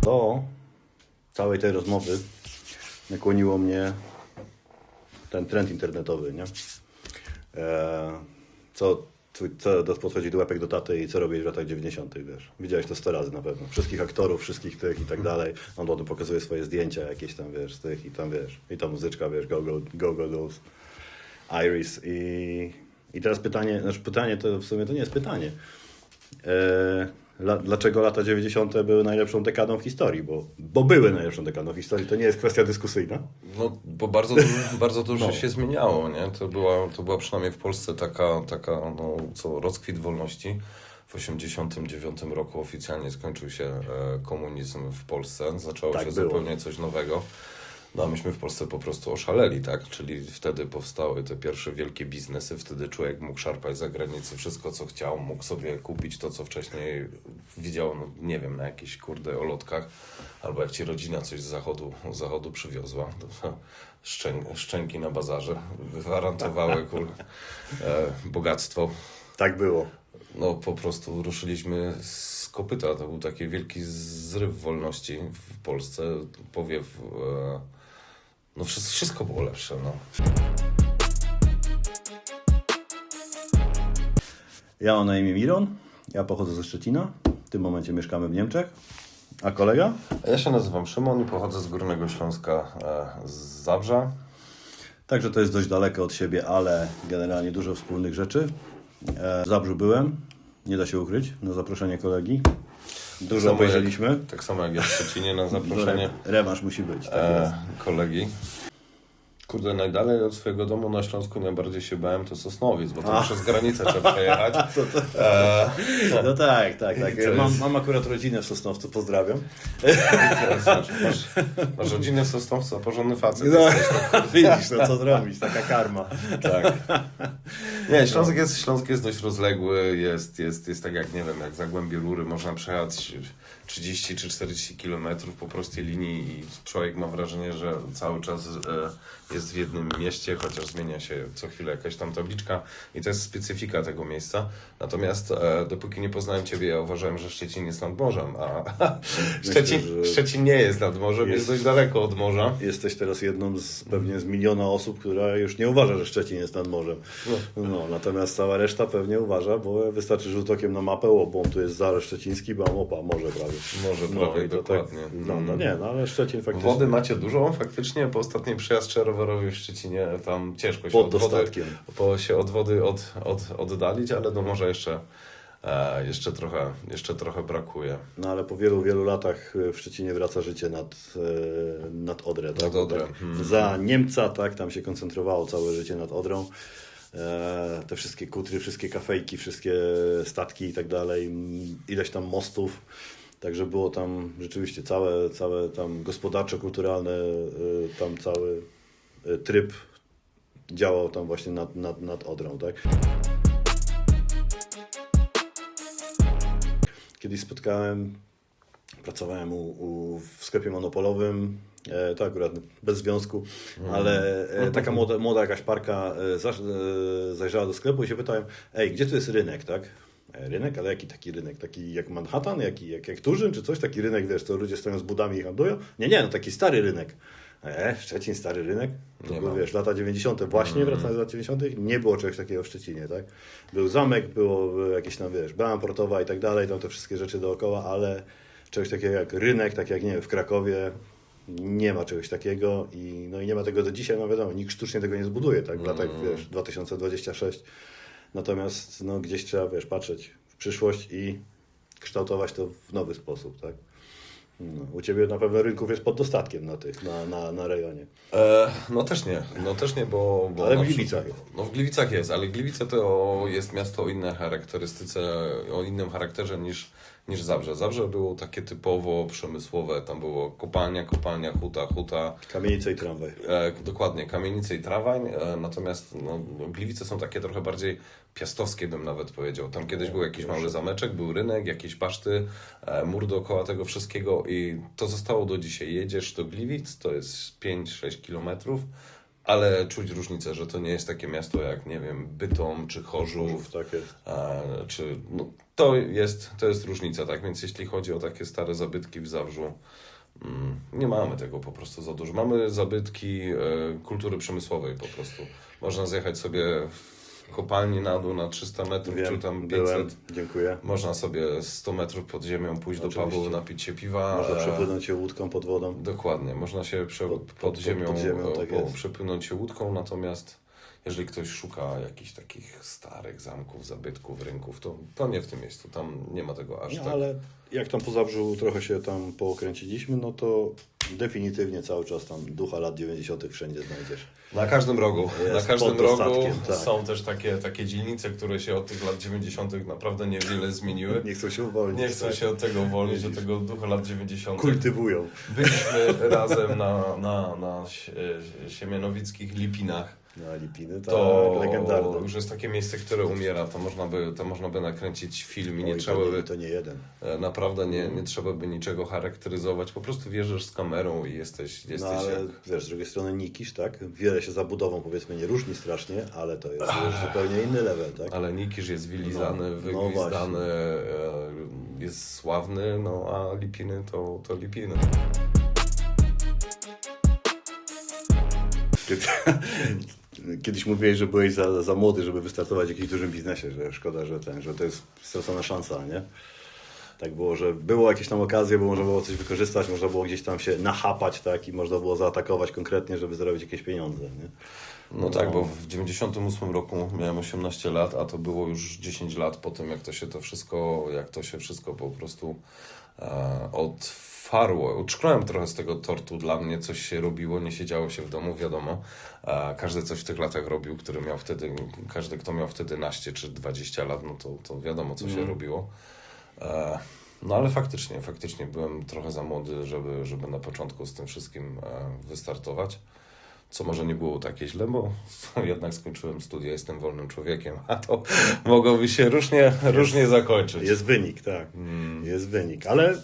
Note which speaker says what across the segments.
Speaker 1: Do całej tej rozmowy nakłoniło mnie ten trend internetowy, nie? Co podchodzi do łapek do taty i co robić w latach 90., wiesz. Widziałeś to 100 razy na pewno. Wszystkich aktorów, wszystkich tych i tak dalej. On potem pokazuje swoje zdjęcia jakieś tam, wiesz, z tych i tam, wiesz. I ta muzyczka, wiesz, go Dolls, Iris i teraz pytanie to w sumie to nie jest pytanie. Dlaczego lata 90. były najlepszą dekadą w historii? Bo były najlepszą dekadą w historii. To nie jest kwestia dyskusyjna.
Speaker 2: No, bo bardzo dużo się zmieniało, nie? To była przynajmniej w Polsce taka rozkwit wolności. W 89 roku oficjalnie skończył się komunizm w Polsce. Zaczęło
Speaker 1: Tak
Speaker 2: się
Speaker 1: było.
Speaker 2: zupełnie coś nowego. No a myśmy w Polsce po prostu oszaleli, tak? Czyli wtedy powstały te pierwsze wielkie biznesy, wtedy człowiek mógł szarpać za granicę wszystko, co chciał, mógł sobie kupić to, co wcześniej widział, no, nie wiem, na jakichś olotkach, albo jak ci rodzina coś z zachodu przywiozła, to szczęki na bazarze gwarantowały bogactwo.
Speaker 1: Tak było.
Speaker 2: No po prostu ruszyliśmy z kopyta, to był taki wielki zryw wolności w Polsce, powiew. No wszystko było lepsze, no.
Speaker 1: Ja mam na imię Miron, ja pochodzę ze Szczecina, w tym momencie mieszkamy w Niemczech. A kolega?
Speaker 2: A ja się nazywam Szymon i pochodzę z Górnego Śląska, z Zabrza.
Speaker 1: Także to jest dość daleko od siebie, ale generalnie dużo wspólnych rzeczy. W Zabrzu byłem, nie da się ukryć, na zaproszenie kolegi. Dużo obejrzeliśmy.
Speaker 2: Tak samo jak ja w Szczecinie na zaproszenie
Speaker 1: Rewanż musi być. Tak jest.
Speaker 2: kolegi. Kurde, najdalej od swojego domu na Śląsku najbardziej się bałem to Sosnowiec, bo tam przez granicę trzeba przejechać.
Speaker 1: No tak. Mam akurat rodzinę w Sosnowcu, pozdrawiam.
Speaker 2: Masz rodzinę w Sosnowcu, a porządny facet.
Speaker 1: No, widzisz, no co zrobić, taka karma.
Speaker 2: Tak. Nie, Śląsk jest dość rozległy, jest tak jak, nie wiem, jak Zagłębie Rury, można przejechać 30 czy 40 km po prostej linii i człowiek ma wrażenie, że cały czas jest w jednym mieście, chociaż zmienia się co chwilę jakaś tam tabliczka i to jest specyfika tego miejsca. Natomiast dopóki nie poznałem Ciebie, ja uważałem, że Szczecin jest nad morzem, a Szczecin nie jest nad morzem, jest dość daleko od morza.
Speaker 1: Jesteś teraz jedną pewnie z miliona osób, która już nie uważa, że Szczecin jest nad morzem. No, natomiast cała reszta pewnie uważa, bo wystarczy rzut okiem na mapę, bo tu jest Zarez Szczeciński, bo morze prawie.
Speaker 2: Może prawie, dokładnie.
Speaker 1: Tak, ale Szczecin faktycznie.
Speaker 2: Wody macie dużo faktycznie, po ostatniej przejazdce rowerowej w Szczecinie tam ciężko się
Speaker 1: Pod dostatkiem.
Speaker 2: od wody oddalić, ale do morza jeszcze trochę brakuje.
Speaker 1: No ale po wielu, wielu latach w Szczecinie wraca życie nad Odrę. Tak?
Speaker 2: Nad Odrę.
Speaker 1: Tak, za Niemca, tak, tam się koncentrowało całe życie nad Odrą. Te wszystkie kutry, wszystkie kafejki, wszystkie statki i tak dalej, ileś tam mostów. Także było tam rzeczywiście całe tam gospodarczo-kulturalne, tam cały tryb działał tam właśnie nad Odrą, tak? Kiedyś pracowałem w sklepie monopolowym, to akurat bez związku, ale taka młoda jakaś parka zajrzała do sklepu i się pytałem, gdzie tu jest rynek, tak? Rynek? Ale jaki taki rynek? Taki jak Manhattan? Jak Turzyn czy coś? Taki rynek, wiesz, to ludzie stoją z budami i handlują? Nie, no taki stary rynek. Szczecin, stary rynek? To były, wiesz, lata 90. właśnie, wracając do lat 90. nie było czegoś takiego w Szczecinie, tak? Był zamek, było jakieś tam, wiesz, brama portowa i tak dalej, tam te wszystkie rzeczy dookoła, ale czegoś takiego jak rynek, tak jak, nie wiem, w Krakowie, nie ma czegoś takiego i nie ma tego do dzisiaj, no wiadomo, nikt sztucznie tego nie zbuduje, tak? W latach, wiesz, 2026. Natomiast, gdzieś trzeba, wiesz, patrzeć w przyszłość i kształtować to w nowy sposób, tak? U Ciebie na pewno rynków jest pod dostatkiem na rejonie.
Speaker 2: No też nie, bo
Speaker 1: ale w Gliwicach jest.
Speaker 2: No w Gliwicach jest, ale Gliwice to jest miasto o innej charakterystyce, o innym charakterze niż Zabrze. Zabrze było takie typowo przemysłowe, tam było kopalnia, huta.
Speaker 1: Kamienice i tramwaj.
Speaker 2: Dokładnie, kamienice i tramwaj, natomiast Gliwice są takie trochę bardziej piastowskie, bym nawet powiedział. Tam kiedyś był jakiś mały zameczek, był rynek, jakieś baszty, mur dookoła tego wszystkiego i to zostało do dzisiaj. Jedziesz do Gliwic, to jest 5-6 kilometrów, ale czuć różnicę, że to nie jest takie miasto jak, nie wiem, Bytom czy Chorzów.
Speaker 1: Tak jest.
Speaker 2: Czy To jest różnica, tak? Więc jeśli chodzi o takie stare zabytki w Zabrzu, nie mamy tego po prostu za dużo. Mamy zabytki kultury przemysłowej po prostu. Można zjechać sobie w kopalni na dół na 300 metrów, czy tam 500.
Speaker 1: Byłem, dziękuję.
Speaker 2: Można sobie 100 metrów pod ziemią pójść do
Speaker 1: Oczywiście.
Speaker 2: pubu, napić się piwa.
Speaker 1: Można przepłynąć się łódką pod wodą.
Speaker 2: Dokładnie, można się pod ziemią,
Speaker 1: tak jest.
Speaker 2: przepłynąć się łódką, natomiast jeżeli ktoś szuka jakichś takich starych zamków, zabytków, rynków, to nie w tym miejscu, tam nie ma tego aż
Speaker 1: No
Speaker 2: tak.
Speaker 1: ale jak tam po Zabrzu trochę się tam pookręciliśmy, no to definitywnie cały czas tam ducha lat 90. wszędzie znajdziesz.
Speaker 2: Na każdym rogu,
Speaker 1: Jest
Speaker 2: na każdym
Speaker 1: pod
Speaker 2: rogu
Speaker 1: dostatkiem, tak.
Speaker 2: są też takie dzielnice, które się od tych lat 90. naprawdę niewiele zmieniły.
Speaker 1: Nie chcą się uwolnić.
Speaker 2: Nie chcą
Speaker 1: tak.
Speaker 2: się od tego uwolnić, do tego ducha lat 90.
Speaker 1: Kultywują.
Speaker 2: Byliśmy razem na siemianowickich Lipinach.
Speaker 1: Na Lipiny, tak,
Speaker 2: To
Speaker 1: legendarne.
Speaker 2: już jest takie miejsce, które umiera, to można by nakręcić film i nie
Speaker 1: Oj,
Speaker 2: trzeba by,
Speaker 1: to nie jeden.
Speaker 2: naprawdę nie trzeba by niczego charakteryzować, po prostu wjeżdżasz z kamerą i jesteś
Speaker 1: No ale
Speaker 2: jak...
Speaker 1: wiesz, z drugiej strony Nikisz, tak? Wiele się zabudową powiedzmy nie różni strasznie, ale to jest już zupełnie inny level, tak?
Speaker 2: Ale Nikisz jest wylizany,
Speaker 1: No,
Speaker 2: wygwizdany, jest sławny, no a Lipiny to Lipiny.
Speaker 1: Kiedyś mówiłeś, że byłeś za młody, żeby wystartować w jakimś dużym biznesie, że szkoda, że to jest stracona szansa, nie? Tak było, że było jakieś tam okazje, bo można było coś wykorzystać, można było gdzieś tam się nachapać, tak? I można było zaatakować konkretnie, żeby zarobić jakieś pieniądze, nie?
Speaker 2: No tak, bo w 98 roku miałem 18 lat, a to było już 10 lat po tym, jak to się wszystko po prostu otwarło. Uczknąłem trochę z tego tortu, dla mnie coś się robiło, nie siedziało się w domu, wiadomo. Każdy coś w tych latach robił, każdy, kto miał wtedy 11 czy 20 lat, no to wiadomo, co się robiło. No ale faktycznie byłem trochę za młody, żeby na początku z tym wszystkim wystartować. Co może nie było takie źle, bo jednak skończyłem studia, jestem wolnym człowiekiem, a to mogłoby się różnie zakończyć.
Speaker 1: Jest wynik, tak. Jest wynik, ale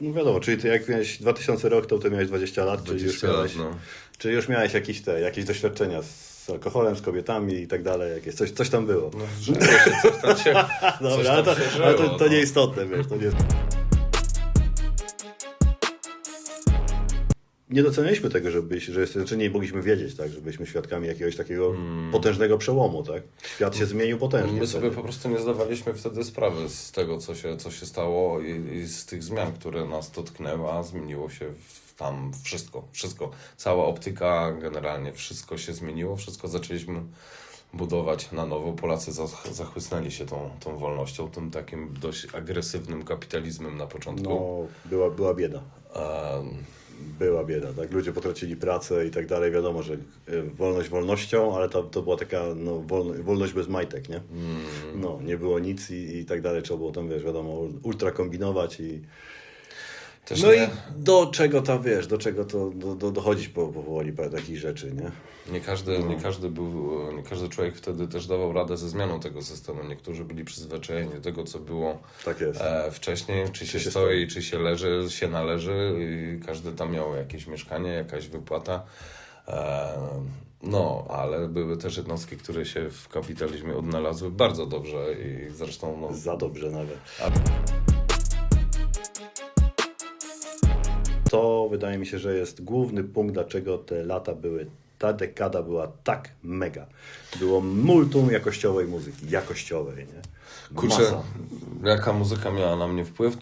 Speaker 1: no wiadomo, czyli ty jak miałeś 2000 rok, to ty miałeś 20 lat, czyli już
Speaker 2: 20 lat,
Speaker 1: miałeś,
Speaker 2: no.
Speaker 1: czyli już miałeś jakieś doświadczenia z alkoholem, z kobietami i tak dalej, coś tam było.
Speaker 2: No, żyło się, coś tam się
Speaker 1: Dobra, ale to
Speaker 2: no.
Speaker 1: nieistotne, wiesz, to nie... Nie docenialiśmy tego, że nie mogliśmy wiedzieć, tak, że byliśmy świadkami jakiegoś takiego potężnego przełomu, tak? Świat się zmienił potężnie.
Speaker 2: My sobie po prostu nie zdawaliśmy wtedy sprawy z tego, co się stało i z tych zmian, które nas dotknęły, a zmieniło się tam wszystko. Cała optyka, generalnie wszystko się zmieniło, wszystko zaczęliśmy budować na nowo. Polacy zachłysnęli się tą wolnością, tym takim dość agresywnym kapitalizmem na początku.
Speaker 1: No, była bieda.
Speaker 2: Em,
Speaker 1: Była bieda, tak? Ludzie potracili pracę i tak dalej. Wiadomo, że wolność wolnością, ale to była taka wolność bez majtek, nie? No, nie było nic i tak dalej. Trzeba było tam, wiesz, wiadomo, ultra kombinować i...
Speaker 2: Też
Speaker 1: No
Speaker 2: nie,
Speaker 1: i do czego to, wiesz, do czego to dochodzić powoli takich rzeczy, nie?
Speaker 2: nie każdy człowiek wtedy też dawał radę ze zmianą tego systemu. Niektórzy byli przyzwyczajeni do tego, co było
Speaker 1: Tak jest.
Speaker 2: wcześniej, czy się stoi, czy się leży, się należy. I każdy tam miał jakieś mieszkanie, jakaś wypłata. No, ale były też jednostki, które się w kapitalizmie odnalazły bardzo dobrze i zresztą... No,
Speaker 1: Za dobrze nawet. To wydaje mi się, że jest główny punkt, dlaczego te lata ta dekada była tak mega. Było multum jakościowej muzyki, nie?
Speaker 2: Kurczę,
Speaker 1: Masa.
Speaker 2: jaka muzyka miała na mnie wpływ,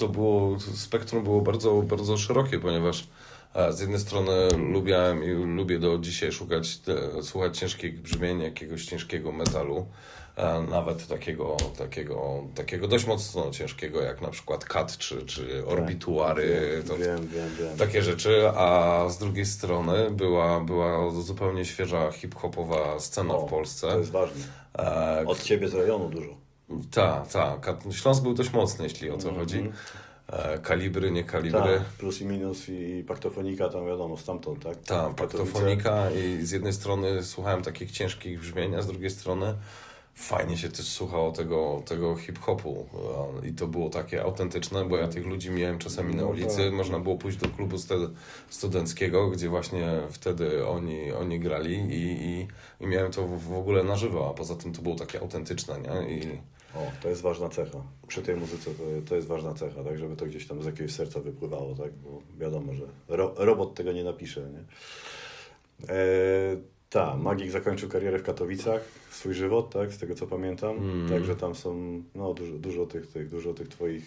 Speaker 2: spektrum było bardzo, bardzo szerokie, ponieważ z jednej strony lubiłem i lubię do dzisiaj słuchać ciężkich brzmień, jakiegoś ciężkiego metalu, nawet takiego dość mocno ciężkiego, jak na przykład Kat czy Orbituary,
Speaker 1: Wiem.
Speaker 2: takie rzeczy, a z drugiej strony była zupełnie świeża hip-hopowa scena w Polsce.
Speaker 1: To jest ważne. Od ciebie z rejonu dużo.
Speaker 2: Tak. Śląsk był dość mocny, jeśli o to chodzi. Kalibry, nie kalibry.
Speaker 1: Tak, plus i minus i paktofonika, tam wiadomo, stamtąd, tak?
Speaker 2: Tak, paktofonika i z jednej strony słuchałem takich ciężkich brzmień, a z drugiej strony fajnie się też słuchało tego hip-hopu i to było takie autentyczne, bo ja tych ludzi miałem czasami na ulicy,
Speaker 1: tak.
Speaker 2: można było pójść do klubu studenckiego, gdzie właśnie wtedy oni grali i miałem to w ogóle na żywo, a poza tym to było takie autentyczne, nie?
Speaker 1: O, to jest ważna cecha. Przy tej muzyce to jest ważna cecha, tak, żeby to gdzieś tam z jakiegoś serca wypływało, tak, bo wiadomo, że robot tego nie napisze, nie? Magik zakończył karierę w Katowicach, swój żywot, tak, z tego co pamiętam, także tam są, no, dużo tych twoich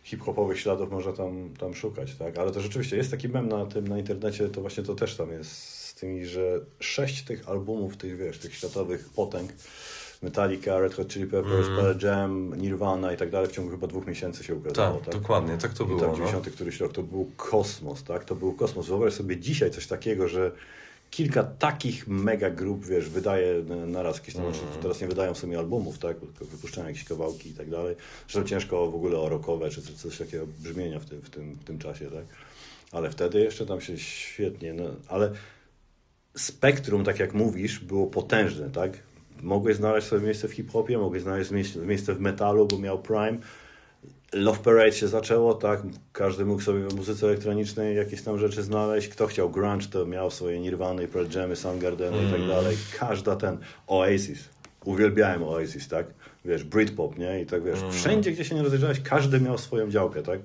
Speaker 1: hip-hopowych śladów można tam szukać, tak, ale to rzeczywiście jest taki mem na internecie, to właśnie to też tam jest z tymi, że 6 tych albumów, tych światowych potęg, Metallica, Red Hot Chili Peppers, Pearl Jam, Nirvana i tak dalej w ciągu chyba 2 miesięcy się ukazało.
Speaker 2: Tak, dokładnie, tak to było.
Speaker 1: I tam 90 któryś rok, to był kosmos, tak? To był kosmos. Wyobraź sobie dzisiaj coś takiego, że kilka takich mega grup, wiesz, wydaje naraz jakieś tam, teraz nie wydają w sumie albumów, tak? Tylko wypuszczają jakieś kawałki i tak dalej. Że ciężko w ogóle o rockowe czy coś takiego brzmienia w tym czasie, tak? Ale wtedy jeszcze tam się świetnie, no, ale spektrum, tak jak mówisz, było potężne, tak? Mogłeś znaleźć sobie miejsce w hip-hopie, mogłeś znaleźć miejsce w metalu, bo miał Prime. Love Parade się zaczęło, tak? Każdy mógł sobie w muzyce elektronicznej jakieś tam rzeczy znaleźć. Kto chciał grunge, to miał swoje Nirvany, Pearl Jamy, Soundgarden i tak dalej. Każda Oasis. Uwielbiałem Oasis, tak? Wiesz, Britpop, nie? I tak wiesz, wszędzie, gdzie się nie rozejrzałeś, każdy miał swoją działkę, tak?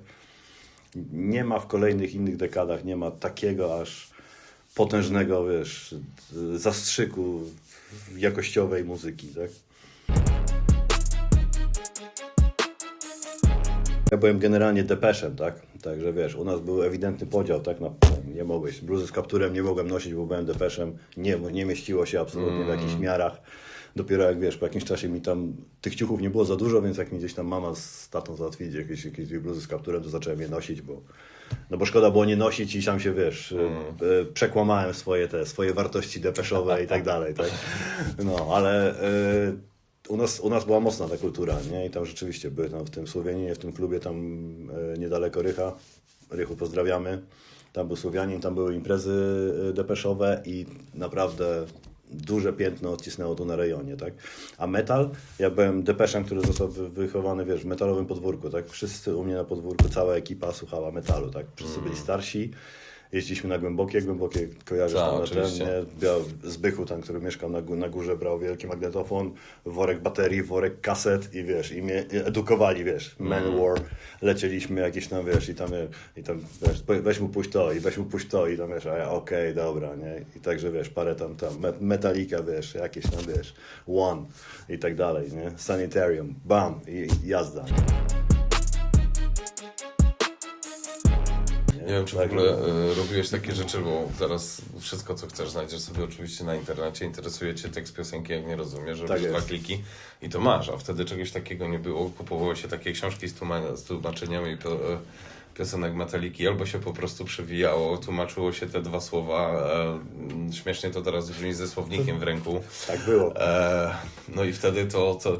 Speaker 1: Nie ma w kolejnych innych dekadach, nie ma takiego aż potężnego, wiesz, zastrzyku jakościowej muzyki, tak? Ja byłem generalnie Depeszem, tak? Także wiesz, u nas był ewidentny podział, tak? Nie mogłeś. Bluzy z kapturem nie mogłem nosić, bo byłem Depeszem. Nie mieściło się absolutnie w jakichś miarach. Dopiero jak wiesz, po jakimś czasie mi tam tych ciuchów nie było za dużo, więc jak mi gdzieś tam mama z tatą załatwili jakieś dwie bluzy z kapturem, to zacząłem je nosić, bo szkoda było nie nosić i sam się, wiesz, przekłamałem swoje wartości depeszowe i tak dalej, tak? No, ale u nas była mocna ta kultura, nie? I tam rzeczywiście były tam w tym Słowianinie, w tym klubie tam niedaleko Rycha. Rychu pozdrawiamy. Tam był Słowianin, tam były imprezy depeszowe i naprawdę duże piętno odcisnęło tu na rejonie, tak? A metal, ja byłem Depeszem, który został wychowany, wiesz, w metalowym podwórku, tak? Wszyscy u mnie na podwórku, cała ekipa słuchała metalu, tak? Wszyscy byli starsi. Jeździliśmy na głębokie kojarzysz tam na ten, nie? Zbychu tam, który mieszkał na górze, brał wielki magnetofon, worek baterii, worek kaset i wiesz, i mnie edukowali, wiesz, Manowar, lecieliśmy jakieś tam, wiesz, i tam wiesz, weź mu puść to i tam, wiesz, a ja okej, dobra, nie? I także, wiesz, parę tam Metallica, wiesz, jakieś tam, wiesz, One i tak dalej, nie? Sanitarium, bam, i jazda.
Speaker 2: Nie wiem, czy w ogóle robiłeś takie rzeczy, bo zaraz wszystko, co chcesz, znajdziesz sobie oczywiście na internecie. Interesuje cię tekst piosenki, jak nie rozumiesz, robisz dwa kliki i to masz, a wtedy czegoś takiego nie było. Kupowało się takie książki z tłumaczeniami piosenek Metaliki, albo się po prostu przewijało, tłumaczyło się te dwa słowa. Śmiesznie to teraz brzmi ze słownikiem w ręku.
Speaker 1: Tak było.
Speaker 2: No i wtedy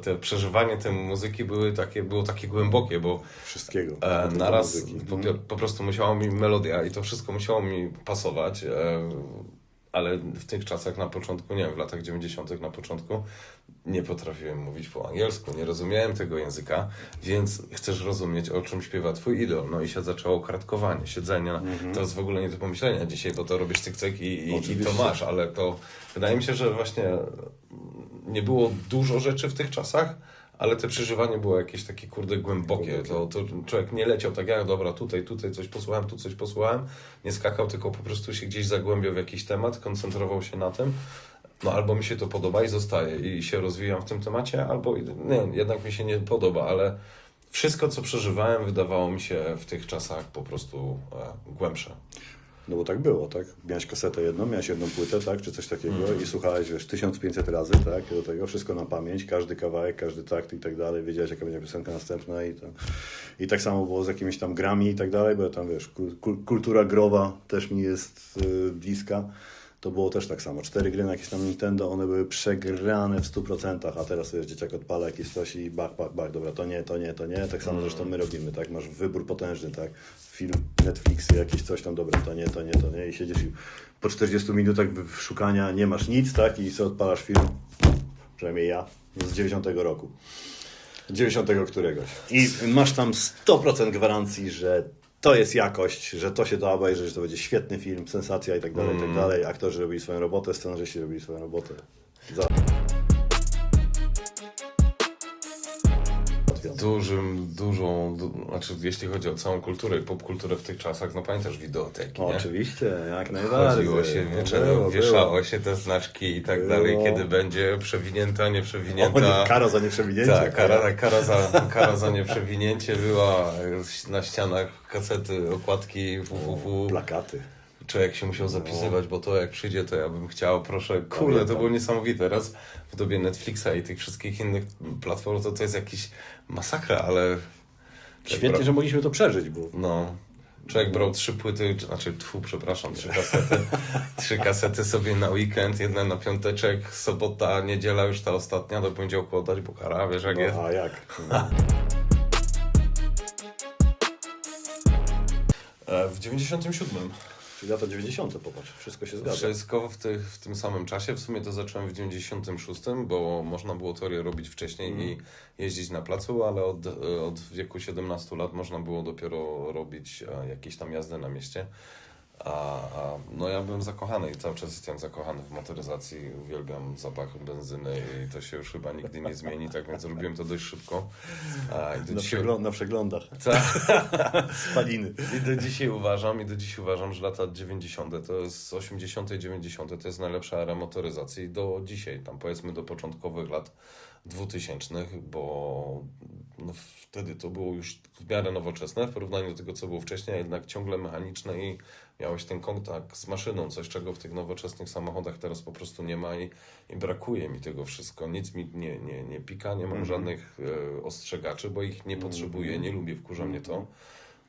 Speaker 2: te przeżywanie tej muzyki było takie głębokie, bo
Speaker 1: wszystkiego.
Speaker 2: Naraz po prostu musiała mi melodia i to wszystko musiało mi pasować. Ale w tych czasach na początku, nie wiem, w latach 90. na początku nie potrafiłem mówić po angielsku, nie rozumiałem tego języka, więc chcesz rozumieć, o czym śpiewa twój idol. No i się zaczęło kartkowanie, siedzenie. To jest w ogóle nie do pomyślenia dzisiaj, bo to robisz cyk i to masz, ale to wydaje mi się, że właśnie nie było dużo rzeczy w tych czasach, ale te przeżywanie było jakieś takie, kurde, głębokie. To człowiek nie leciał tak jak, dobra, tutaj coś posłuchałem, tu coś posłuchałem. Nie skakał, tylko po prostu się gdzieś zagłębiał w jakiś temat, koncentrował się na tym. No albo mi się to podoba i zostaje i się rozwijam w tym temacie, albo nie, jednak mi się nie podoba, ale wszystko, co przeżywałem, wydawało mi się w tych czasach po prostu głębsze.
Speaker 1: No bo tak było, tak? Miałeś kasetę jedną, miałeś jedną płytę, tak? Czy coś takiego i słuchałeś, wiesz, 1500 razy, tak? Do tego wszystko na pamięć, każdy kawałek, każdy takt i tak dalej. Wiedziałeś, jaka będzie piosenka następna i tak samo było z jakimiś tam grami i tak dalej, bo tam, wiesz, kultura growa też mi jest bliska. To było też tak samo. 4 gry na jakieś tam Nintendo, one były przegrane w 100%, a teraz wiesz, dzieciak odpala jakieś coś i bach, dobra, to nie. Tak samo zresztą my robimy, tak? Masz wybór potężny, tak? Film, Netflixy, jakieś coś tam, dobra, to nie. I siedzisz i po 40 minutach szukania nie masz nic, tak? I sobie odpalasz film, przynajmniej ja, z 90 roku. 90 któregoś. I masz tam 100% gwarancji, że to jest jakość, że to się da obejrzeć, że to będzie świetny film, sensacja i tak dalej. Aktorzy robili swoją robotę, scenarzyści robili swoją robotę.
Speaker 2: znaczy jeśli chodzi o całą kulturę i popkulturę w tych czasach, no pamiętasz wideoteki, nie?
Speaker 1: Oczywiście, jak najbardziej.
Speaker 2: Chodziło się wieczorem, wieszało się te znaczki i tak dalej, kiedy będzie przewinięta, nieprzewinięta.
Speaker 1: Kara za nieprzewinięcie.
Speaker 2: Tak, kara za nieprzewinięcie była na ścianach kasety, okładki www.
Speaker 1: Plakaty.
Speaker 2: Człowiek się musiał zapisywać, bo to jak przyjdzie, to ja bym chciał, proszę, kurde, to było niesamowite. Teraz w dobie Netflixa i tych wszystkich innych platform to jest jakiś masakra, ale...
Speaker 1: Świetnie, że mogliśmy to przeżyć, bo...
Speaker 2: No, człowiek brał 3 kasety. 3 kasety sobie na weekend, jedna na piąteczek, sobota, niedziela już ta ostatnia, do poniedziałku oddać, bo kara, wiesz jak jest.
Speaker 1: A jak?
Speaker 2: W 97.
Speaker 1: Czyli lata 90. popatrz, wszystko się zgadza.
Speaker 2: Wszystko w tym samym czasie. W sumie to zacząłem w 96, bo można było teorię robić wcześniej i jeździć na placu, ale od wieku 17 lat można było dopiero robić jakieś tam jazdy na mieście. No ja byłem zakochany i cały czas jestem zakochany w motoryzacji. Uwielbiam zapach benzyny i to się już chyba nigdy nie zmieni, tak więc robiłem to dość szybko.
Speaker 1: Na przeglądach. Spaliny.
Speaker 2: I do dzisiaj uważam, że lata 90. to jest 80. i 90. to jest najlepsza era motoryzacji do dzisiaj, tam powiedzmy do początkowych lat 2000, bo no, wtedy to było już w miarę nowoczesne w porównaniu do tego, co było wcześniej, a jednak ciągle mechaniczne i miałeś ten kontakt z maszyną, coś czego w tych nowoczesnych samochodach teraz po prostu nie ma i brakuje mi tego wszystko. Nic mi nie pika, nie mam żadnych ostrzegaczy, bo ich nie potrzebuję, nie lubię, wkurza mnie to.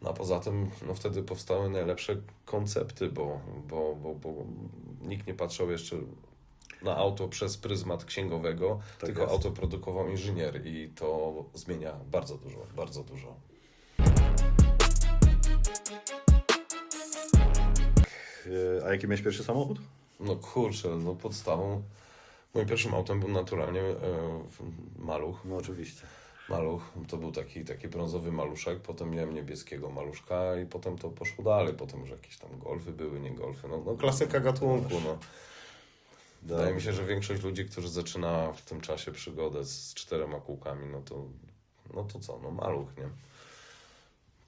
Speaker 2: No a poza tym no, wtedy powstały najlepsze koncepty, bo nikt nie patrzył jeszcze na auto przez pryzmat księgowego,
Speaker 1: tak
Speaker 2: tylko
Speaker 1: jest.
Speaker 2: auto produkował inżynier i to zmienia bardzo dużo, bardzo dużo.
Speaker 1: A jaki miałeś pierwszy samochód?
Speaker 2: No kurczę, no podstawą, moim pierwszym autem był naturalnie Maluch.
Speaker 1: No oczywiście.
Speaker 2: Maluch, to był taki brązowy maluszek, potem miałem niebieskiego maluszka i potem to poszło dalej, potem już jakieś tam golfy były, nie golfy, no klasyka gatunku, no. Wydaje mi się, że większość ludzi, którzy zaczyna w tym czasie przygodę z 4 kółkami, no to co, no Maluch, nie?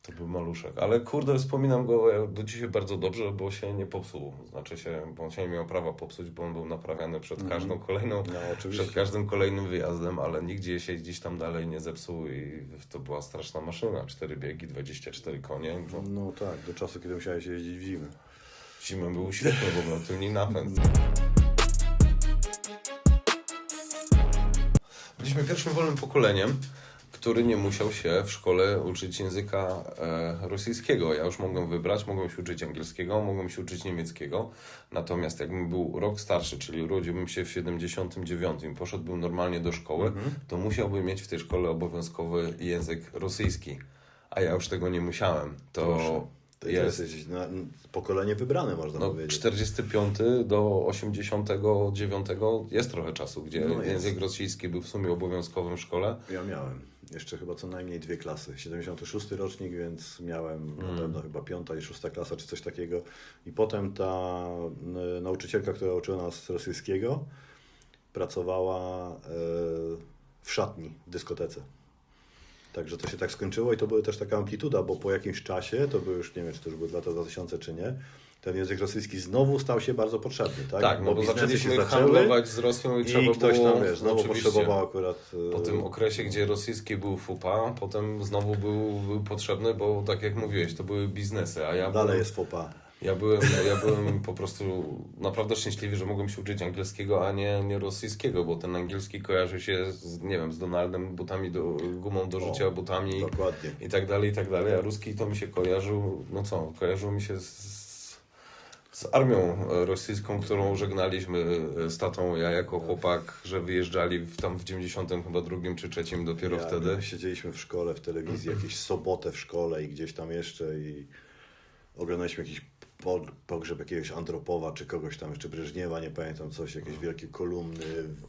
Speaker 2: To był maluszek, ale kurde, wspominam go do dzisiaj bardzo dobrze, bo się nie popsuł. Znaczy bo on się nie miał prawa popsuć, bo on był naprawiany przed każdą kolejną, przed każdym kolejnym wyjazdem, ale nigdzie się gdzieś tam dalej nie zepsuł i to była straszna maszyna. 4 biegi, 24 konie.
Speaker 1: No tak, do czasu, kiedy musiałeś jeździć w zimę.
Speaker 2: Zimę był świetny, bo miał tylny napęd. Byliśmy pierwszym wolnym pokoleniem, który nie musiał się w szkole uczyć języka rosyjskiego. Ja już mogłem wybrać, mogłem się uczyć angielskiego, mogłem się uczyć niemieckiego. Natomiast jakbym był rok starszy, czyli urodziłbym się w 79, poszedłbym normalnie do szkoły, to musiałbym mieć w tej szkole obowiązkowy język rosyjski. A ja już tego nie musiałem. To jest
Speaker 1: pokolenie wybrane, można powiedzieć.
Speaker 2: 45 do 89 jest trochę czasu, gdzie język rosyjski był w sumie obowiązkowym w szkole.
Speaker 1: Ja miałem jeszcze chyba co najmniej 2 klasy. 76 rocznik, więc miałem na pewno chyba 5. i 6. klasa, czy coś takiego. I potem ta nauczycielka, która uczyła nas rosyjskiego, pracowała w szatni, w dyskotece. Także to się tak skończyło i to była też taka amplituda, bo po jakimś czasie, to było już, nie wiem, czy to już były lata 2000, czy nie, ten język rosyjski znowu stał się bardzo potrzebny, tak?
Speaker 2: Tak, bo zaczęliśmy handlować z Rosją i trzeba
Speaker 1: ktoś
Speaker 2: było...
Speaker 1: tam, znowu potrzebował akurat...
Speaker 2: Po tym okresie, gdzie rosyjski był FUPA, potem znowu był potrzebny, bo tak jak mówiłeś, to były biznesy, a ja...
Speaker 1: Dalej jest FUPA.
Speaker 2: Ja byłem po prostu naprawdę szczęśliwy, że mogłem się uczyć angielskiego, a nie rosyjskiego, bo ten angielski kojarzy się z Donaldem, gumą do rzucia butami
Speaker 1: dokładnie.
Speaker 2: i tak dalej, a ruski to mi się kojarzył, kojarzył mi się z armią rosyjską, którą żegnaliśmy z tatą, ja jako chłopak, że wyjeżdżali tam w 92 czy 3 dopiero wtedy.
Speaker 1: Siedzieliśmy w szkole, w telewizji, jakieś sobotę w szkole i gdzieś tam jeszcze i oglądaliśmy jakiś pogrzeb jakiegoś Andropowa, czy kogoś tam, jeszcze Breżniewa, nie pamiętam, coś, jakieś wielkie kolumny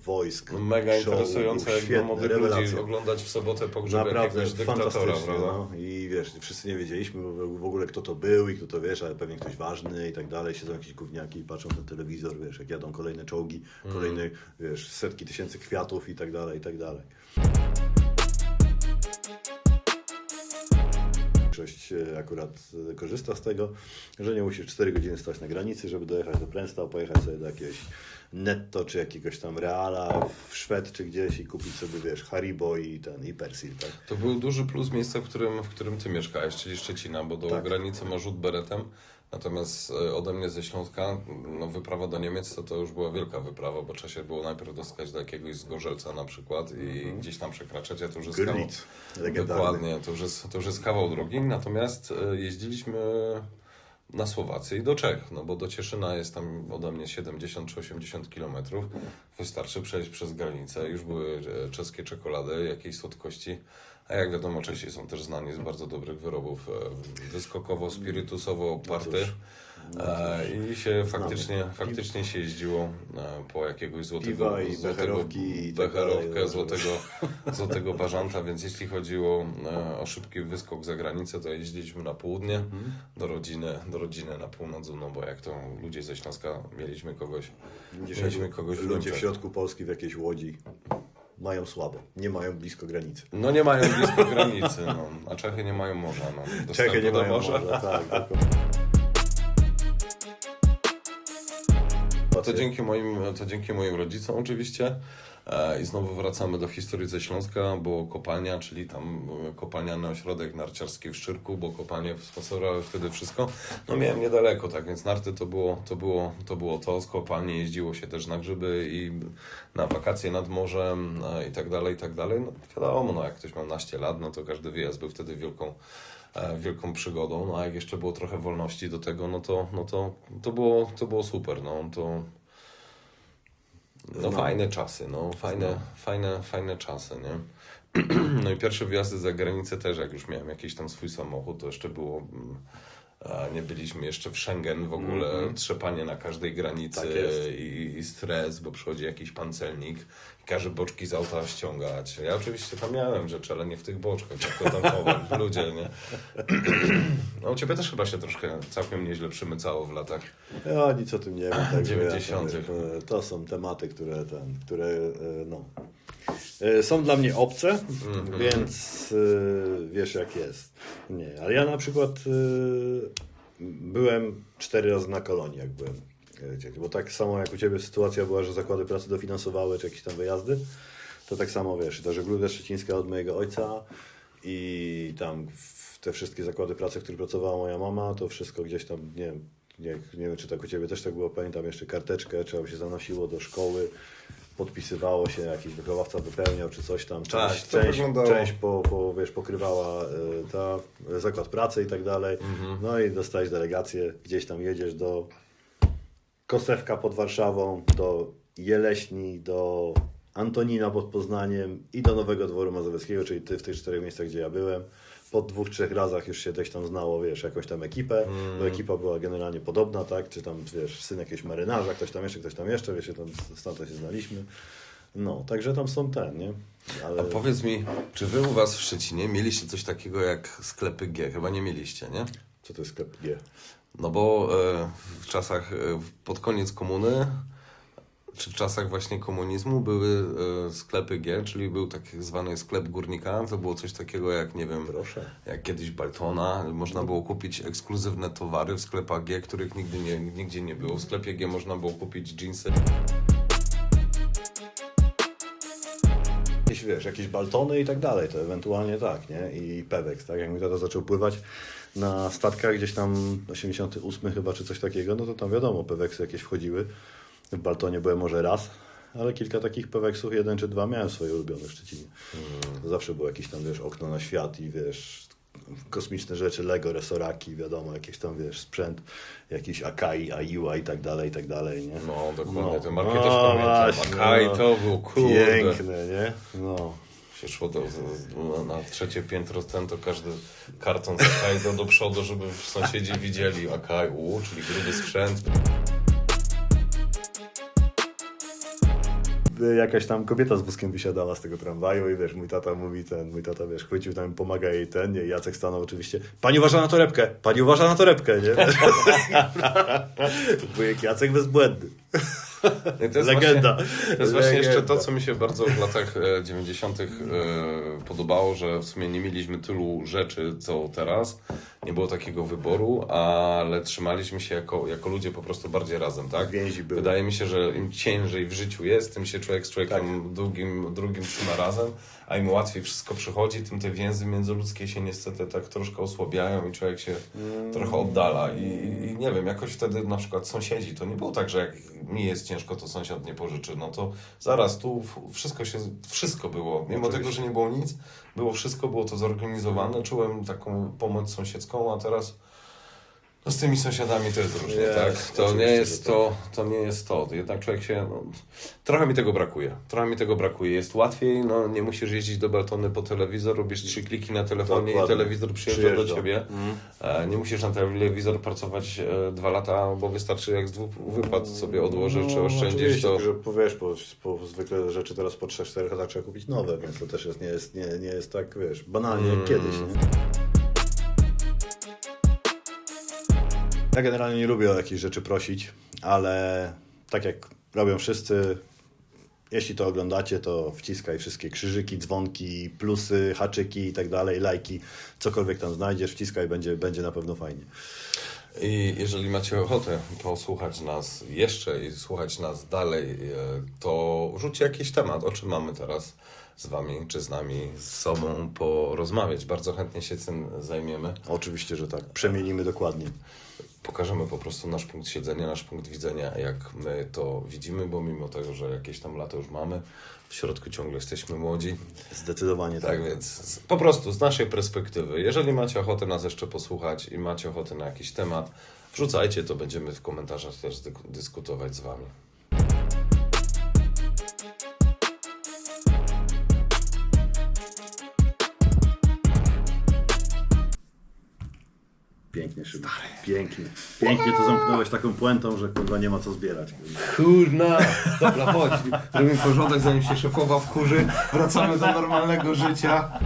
Speaker 1: wojsk.
Speaker 2: Mega interesujące, jak dla młodych ludzi oglądać w sobotę pogrzeb jakiegoś dyktatora, prawda?
Speaker 1: No. I wiesz, wszyscy nie wiedzieliśmy w ogóle kto to był i kto to, wiesz, ale pewnie ktoś ważny i tak dalej. Siedzą jakieś gówniaki i patrzą na telewizor, wiesz, jak jadą kolejne czołgi, kolejne, wiesz, setki tysięcy kwiatów i tak dalej, i tak dalej. Większość akurat korzysta z tego, że nie musisz 4 godziny stać na granicy, żeby dojechać do Pręsta, pojechać sobie do jakiegoś Netto, czy jakiegoś tam Reala w Szwed, czy gdzieś i kupić sobie, wiesz, Haribo i Persil, tak?
Speaker 2: To był duży plus miejsca, w którym ty mieszkałeś, czyli Szczecina, bo do
Speaker 1: Tak.
Speaker 2: granicy ma rzut beretem. Natomiast ode mnie ze Śląska, no wyprawa do Niemiec to już była wielka wyprawa, bo trzeba się było najpierw dostać do jakiegoś Zgorzelca na przykład i gdzieś tam przekraczać, a to już jest kawał.
Speaker 1: Görlitz, legendarny.
Speaker 2: Dokładnie, to już jest kawał drogi, natomiast jeździliśmy na Słowację i do Czech, no bo do Cieszyna jest tam ode mnie 70 czy 80 kilometrów. Wystarczy przejść przez granicę, już były czeskie czekolady, jakieś słodkości. A jak wiadomo, Czesi są też znani z bardzo dobrych wyrobów wyskokowo-spirytusowo party. I się faktycznie się jeździło po jakiegoś
Speaker 1: Piwa i becherowki i tak
Speaker 2: becherowkę,
Speaker 1: dalej,
Speaker 2: złotego bażanta, więc jeśli chodziło o szybki wyskok za granicę, to jeździliśmy na południe do rodziny na północ, no bo jak to ludzie ze Śląska mieliśmy kogoś w
Speaker 1: Ludzie w
Speaker 2: Niemczech.
Speaker 1: środku Polski w jakiejś łodzi mają słabo, nie mają blisko granicy.
Speaker 2: No nie mają blisko granicy, no, a Czechy nie mają morza. No,
Speaker 1: Czechy nie
Speaker 2: do
Speaker 1: mają
Speaker 2: morza.
Speaker 1: morza, tak.
Speaker 2: To dzięki moim rodzicom oczywiście. I znowu wracamy do historii ze Śląska, bo kopalnia, czyli tam kopalniany ośrodek narciarski w Szczyrku, bo kopalnie sponsorowały wtedy wszystko. No miałem niedaleko, tak więc narty to było to. Z kopalni jeździło się też na grzyby i na wakacje nad morzem i tak dalej, i tak dalej. No wiadomo, no jak ktoś miał naście lat, no to każdy wyjazd był wtedy wielką przygodą. No a jak jeszcze było trochę wolności do tego, no to było super, no fajne czasy, fajne czasy, nie? No i pierwsze wyjazdy za granicę też, jak już miałem jakiś tam swój samochód, to jeszcze było, nie byliśmy jeszcze w Schengen w ogóle, trzepanie na każdej granicy
Speaker 1: Tak
Speaker 2: i stres, bo przychodzi jakiś pan celnik i każe boczki z auta ściągać. Ja oczywiście tam miałem rzeczy, ale nie w tych boczkach, tylko tam ludzie, nie? No u Ciebie też chyba się troszkę całkiem nieźle przymycało w latach.
Speaker 1: Ja nic o tym nie wiem. Tak
Speaker 2: 90.
Speaker 1: To są tematy, które są dla mnie obce, więc wiesz jak jest. Nie, ale ja na przykład byłem 4 razy na kolonii, jak byłem. Bo tak samo jak u Ciebie sytuacja była, że zakłady pracy dofinansowały czy jakieś tam wyjazdy, to tak samo wiesz, ta żegluga szczecińska od mojego ojca i tam te wszystkie zakłady pracy, w których pracowała moja mama, to wszystko gdzieś tam, nie wiem czy tak u Ciebie też tak było, pamiętam jeszcze karteczkę, trzeba się zanosiło do szkoły, podpisywało się, jakiś wychowawca wypełniał czy coś tam, część pokrywała zakład pracy i tak dalej, no i dostałeś delegację, gdzieś tam jedziesz do Kostewka pod Warszawą, do Jeleśni, do Antonina pod Poznaniem i do Nowego Dworu Mazowieckiego, czyli w tych 4 miejscach, gdzie ja byłem. Po 2-3 razach już się gdzieś tam znało, wiesz, jakąś tam ekipę, bo ekipa była generalnie podobna, tak, czy tam, wiesz, syn jakiegoś marynarza, ktoś tam jeszcze, wiesz, tam stamtąd się znaliśmy. No, także tam są nie? Ale...
Speaker 2: A powiedz mi, czy wy u was w Szczecinie mieliście coś takiego jak sklepy G? Chyba nie mieliście, nie?
Speaker 1: Co to jest sklep G?
Speaker 2: No bo w czasach, pod koniec komuny, czy w czasach właśnie komunizmu były sklepy G, czyli był tak zwany sklep górnika, to było coś takiego jak, nie wiem,
Speaker 1: Proszę.
Speaker 2: jak kiedyś Baltona, można było kupić ekskluzywne towary w sklepach G, których nigdzie nie było. W sklepie G można było kupić dżinsy.
Speaker 1: Jakieś Baltony i tak dalej, to ewentualnie tak, nie? I Pewex, tak? Jak mój tata zaczął pływać na statkach gdzieś tam 88 chyba, czy coś takiego, no to tam wiadomo, Peweksy jakieś wchodziły. W Baltonie byłem może raz, ale kilka takich Peweksów, 1 czy 2 miałem swoje ulubione w Szczecinie. Zawsze było jakieś tam, wiesz, okno na świat i wiesz, kosmiczne rzeczy, Lego, resoraki, wiadomo, jakieś tam, wiesz, sprzęt, jakiś Akai, Aiwa i tak dalej, nie?
Speaker 2: No, dokładnie, te marki też pamiętam. Akai to był
Speaker 1: piękne, nie? No.
Speaker 2: Się szło na 3. piętro to każdy karton z Akai do przodu, żeby sąsiedzi widzieli Akai, czyli gruby sprzęt.
Speaker 1: Jakaś tam kobieta z wózkiem wysiadała z tego tramwaju i wiesz, mój tata wiesz, chwycił tam, pomaga jej nie? Jacek stanął oczywiście, pani uważa na torebkę, nie? Wujek Jacek bezbłędny.
Speaker 2: I to jest
Speaker 1: Legenda.
Speaker 2: Właśnie, to jest właśnie jeszcze
Speaker 1: Legenda.
Speaker 2: to, co mi się bardzo w latach 90. Podobało, że w sumie nie mieliśmy tylu rzeczy, co teraz. Nie było takiego wyboru, ale trzymaliśmy się jako ludzie po prostu bardziej razem, tak?
Speaker 1: Więzi były.
Speaker 2: Wydaje mi się, że im ciężej w życiu jest, tym się człowiek z człowiekiem drugim trzyma razem, a im łatwiej wszystko przychodzi, tym te więzy międzyludzkie się niestety tak troszkę osłabiają i człowiek się trochę oddala. I nie wiem, jakoś wtedy na przykład sąsiedzi, to nie było tak, że jak mi jest ciężko, to sąsiad nie pożyczy. No to zaraz tu wszystko było. Mimo tego, że nie było nic, było wszystko, było to zorganizowane. Czułem taką pomoc sąsiedzką, a teraz no z tymi sąsiadami to jest różnie,
Speaker 1: Jest,
Speaker 2: tak? To nie
Speaker 1: oczywiście,
Speaker 2: jest
Speaker 1: że
Speaker 2: to nie jest to. Jednak człowiek się... No, trochę mi tego brakuje. Jest łatwiej, no nie musisz jeździć do Beltony po telewizor, robisz 3 kliki na telefonie i
Speaker 1: Dokładnie.
Speaker 2: telewizor przyjeżdża do ciebie. Nie musisz na telewizor pracować 2 lata, bo wystarczy jak z 2 wypłat sobie odłożysz czy oszczędzisz,
Speaker 1: oczywiście,
Speaker 2: to...
Speaker 1: że powiesz, bo zwykle rzeczy teraz po 3-4 latach trzeba kupić nowe, więc to też nie jest tak, wiesz, banalnie jak kiedyś, nie? Ja generalnie nie lubię o jakieś rzeczy prosić, ale tak jak robią wszyscy, jeśli to oglądacie, to wciskaj wszystkie krzyżyki, dzwonki, plusy, haczyki i tak dalej, lajki, cokolwiek tam znajdziesz, wciskaj, będzie na pewno fajnie.
Speaker 2: I jeżeli macie ochotę posłuchać nas jeszcze i słuchać nas dalej, to rzućcie jakiś temat, o czym mamy teraz z wami, czy z nami, z sobą porozmawiać. Bardzo chętnie się tym zajmiemy.
Speaker 1: Oczywiście, że tak. Przemienimy dokładnie.
Speaker 2: Pokażemy po prostu nasz punkt siedzenia, nasz punkt widzenia, jak my to widzimy, bo mimo tego, że jakieś tam lata już mamy, w środku ciągle jesteśmy młodzi.
Speaker 1: Zdecydowanie tak.
Speaker 2: Tak więc po prostu z naszej perspektywy, jeżeli macie ochotę nas jeszcze posłuchać i macie ochotę na jakiś temat, wrzucajcie, to będziemy w komentarzach też dyskutować z wami.
Speaker 1: Pięknie, Szymon. Pięknie. Pięknie to zamknąłeś taką puentą, że kurwa nie ma co zbierać.
Speaker 2: Kurna! Dobra, chodź. Robimy porządek, zanim się szefowa wkurzy. Wracamy do normalnego życia.